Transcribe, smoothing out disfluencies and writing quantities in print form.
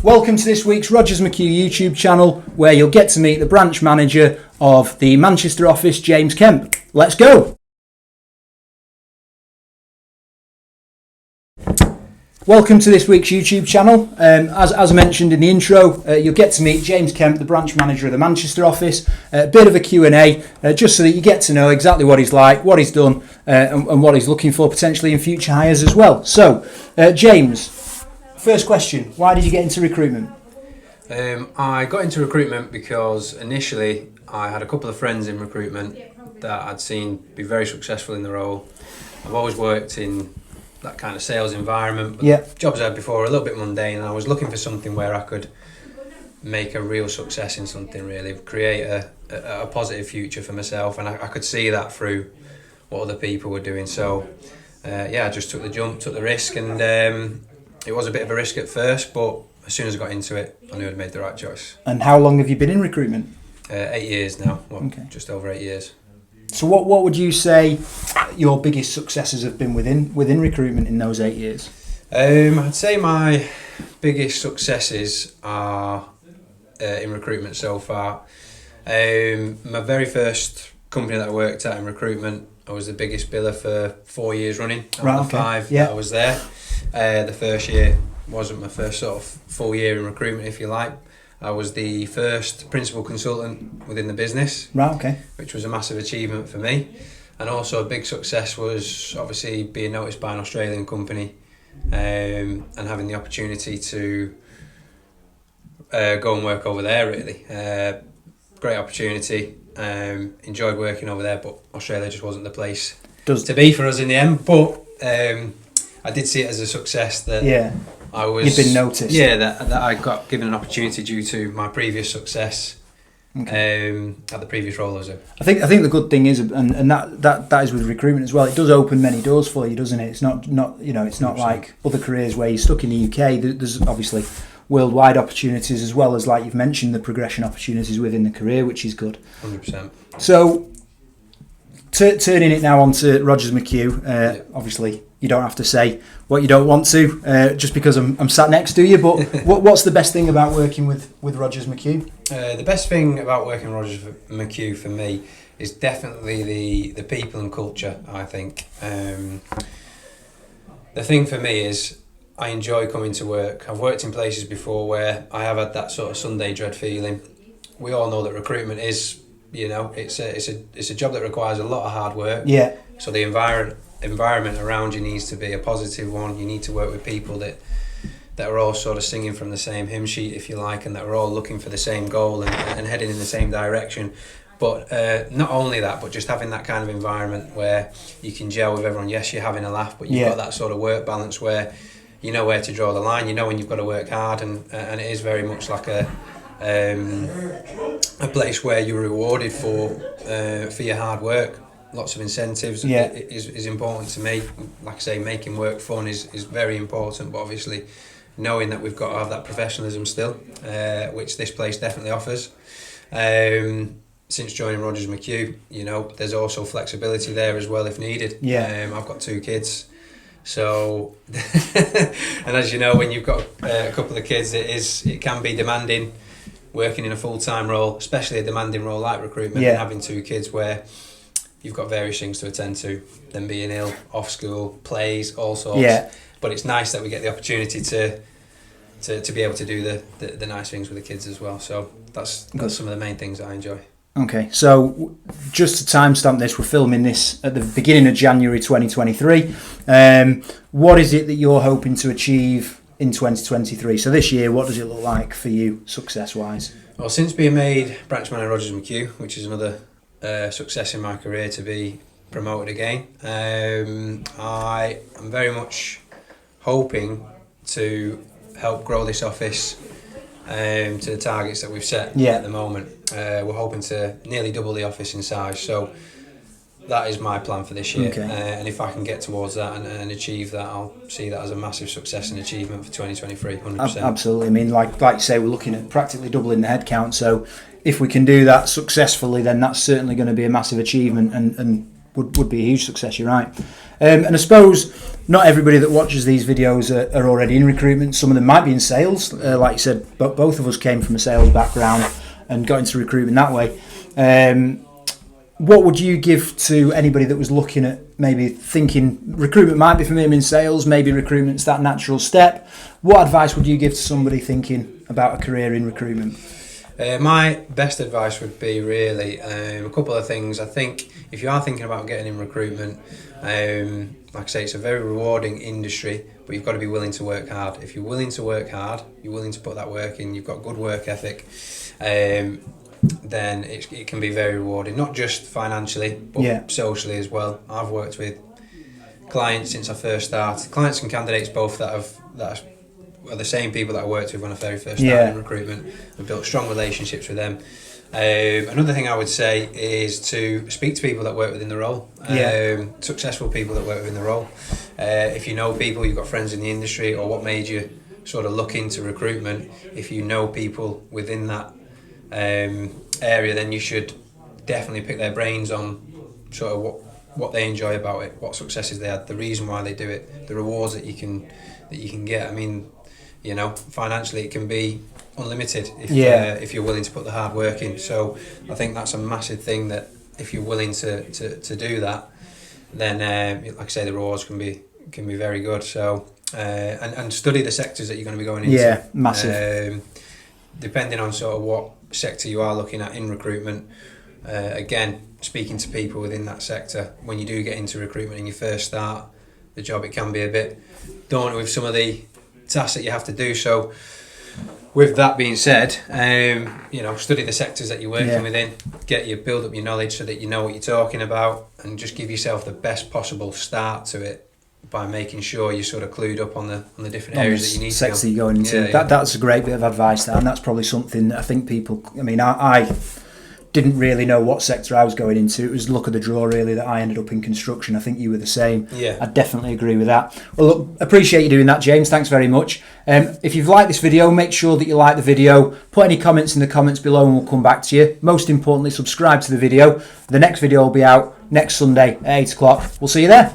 Welcome to this week's Rogers McHugh YouTube channel, where you'll get to meet the branch manager of the Manchester Office James Kemp. Let's go! Welcome to this week's YouTube channel. As I mentioned in the intro, you'll get to meet James Kemp, the branch manager of the Manchester office. A bit of a Q&A, just so that you get to know exactly what he's like, what he's done, and what he's looking for potentially in future hires as well. So, James, first question, why did you get into recruitment? I got into recruitment because initially I had a couple of friends in recruitment that I'd seen be very successful in the role. I've always worked in that kind of sales environment, but the jobs I had before were a little bit mundane, and I was looking for something where I could make a real success in something, really, create a positive future for myself, and I could see that through what other people were doing. So I just took the jump, took the risk, and it was a bit of a risk at first, but as soon as I got into it, I knew I'd made the right choice. And how long have you been in recruitment? 8 years now, just over 8 years. So what would you say your biggest successes have been within recruitment in those 8 years? I'd say my biggest successes are in recruitment so far. My very first company that I worked at in recruitment, I was the biggest biller for 4 years running. Out of the 5 that I was there. The first year wasn't my first sort of full year in recruitment, if you like. I was the first principal consultant within the business, which was a massive achievement for me. And also a big success was obviously being noticed by an Australian company and having the opportunity to go and work over there, really. Great opportunity, enjoyed working over there, but Australia just wasn't the place to be for us in the end. But I did see it as a success that you've been noticed. Yeah, that I got given an opportunity due to my previous success at the previous role I was in. I think the good thing is, and that is with recruitment as well. It does open many doors for you, doesn't it? It's not it's not 100%. Like other careers where you're stuck in the UK. There's obviously worldwide opportunities as well as, like you've mentioned, the progression opportunities within the career, which is good. 100%. So, turning it now onto Rogers McHugh, obviously you don't have to say what you don't want to, just because I'm sat next to you, but what's the best thing about working with Rogers McHugh? The best thing about working with Rogers McHugh for me is definitely the people and culture, I think. The thing for me is I enjoy coming to work. I've worked in places before where I have had that sort of Sunday dread feeling. We all know that recruitment is, it's a job that requires a lot of hard work. Yeah. So the environment around you needs to be a positive one. You need to work with people that are all sort of singing from the same hymn sheet, if you like, and that are all looking for the same goal and heading in the same direction. But not only that, but just having that kind of environment where you can gel with everyone. Yes, you're having a laugh, but you've got that sort of work balance where you know where to draw the line. You know when you've got to work hard, and it is very much like a place where you're rewarded for your hard work. Lots of incentives is important to me. Like I say, making work fun is very important, but obviously knowing that we've got to have that professionalism still, which this place definitely offers. Since joining Rogers McHugh, there's also flexibility there as well if needed. I've got 2 kids, so and as you know, when you've got a couple of kids, it can be demanding working in a full-time role, especially a demanding role like recruitment, and having 2 kids where you've got various things to attend to, them being ill, off school, plays, all sorts. But it's nice that we get the opportunity to be able to do the nice things with the kids as well. So that's some of the main things that I enjoy. Okay, so just to timestamp this, we're filming this at the beginning of January 2023. What is it that you're hoping to achieve in 2023? So this year, what does it look like for you, success-wise? Well, since being made branch manager at Rogers McHugh, which is another success in my career to be promoted again, I am very much hoping to help grow this office to the targets that we've set at the moment. We're hoping to nearly double the office in size, so that is my plan for this year. And if I can get towards that and achieve that, I'll see that as a massive success and achievement for 2023, 100%. Absolutely. I mean, like you say, we're looking at practically doubling the headcount, so if we can do that successfully, then that's certainly going to be a massive achievement, and would be a huge success. You're right. And I suppose not everybody that watches these videos are already in recruitment. Some of them might be in sales. Like you said, but both of us came from a sales background and got into recruitment that way. What would you give to anybody that was looking at maybe thinking recruitment might be for me in sales, maybe recruitment's that natural step? What advice would you give to somebody thinking about a career in recruitment? My best advice would be really a couple of things. I think if you are thinking about getting in recruitment, like I say, it's a very rewarding industry, but you've got to be willing to work hard. If you're willing to work hard, you're willing to put that work in, you've got good work ethic, then it can be very rewarding, not just financially, but socially as well. I've worked with clients since I first started, clients and candidates both that are the same people that I worked with when I very first started in recruitment. I've built strong relationships with them. Another thing I would say is to speak to people that work within the role, successful people that work within the role. If you know people, you've got friends in the industry, or what made you sort of look into recruitment, if you know people within that area, then you should definitely pick their brains on sort of what they enjoy about it, what successes they had, the reason why they do it, the rewards that you can get. I mean, you know, financially it can be unlimited if you're willing to put the hard work in. So I think that's a massive thing, that if you're willing to do that, then like I say, the rewards can be very good. So and study the sectors that you're going to be going into. Yeah, massive. Depending on sort of what sector you are looking at in recruitment, again, speaking to people within that sector, when you do get into recruitment and you first start the job, it can be a bit daunting with some of the tasks that you have to do. So with that being said, you know, study the sectors that you're working within, build up your knowledge so that you know what you're talking about, and just give yourself the best possible start to it by making sure you're sort of clued up on the different areas that you need to go. Sector you're going into. That's a great bit of advice there, and that's probably something that I think people, I mean, I didn't really know what sector I was going into. It was luck of the draw really that I ended up in construction. I think you were the same. I definitely agree with that. Well, look, appreciate you doing that, James. Thanks very much. If you've liked this video, make sure that you like the video. Put any comments in the comments below and we'll come back to you. Most importantly, subscribe to the video. The next video will be out next Sunday at 8 o'clock. We'll see you there.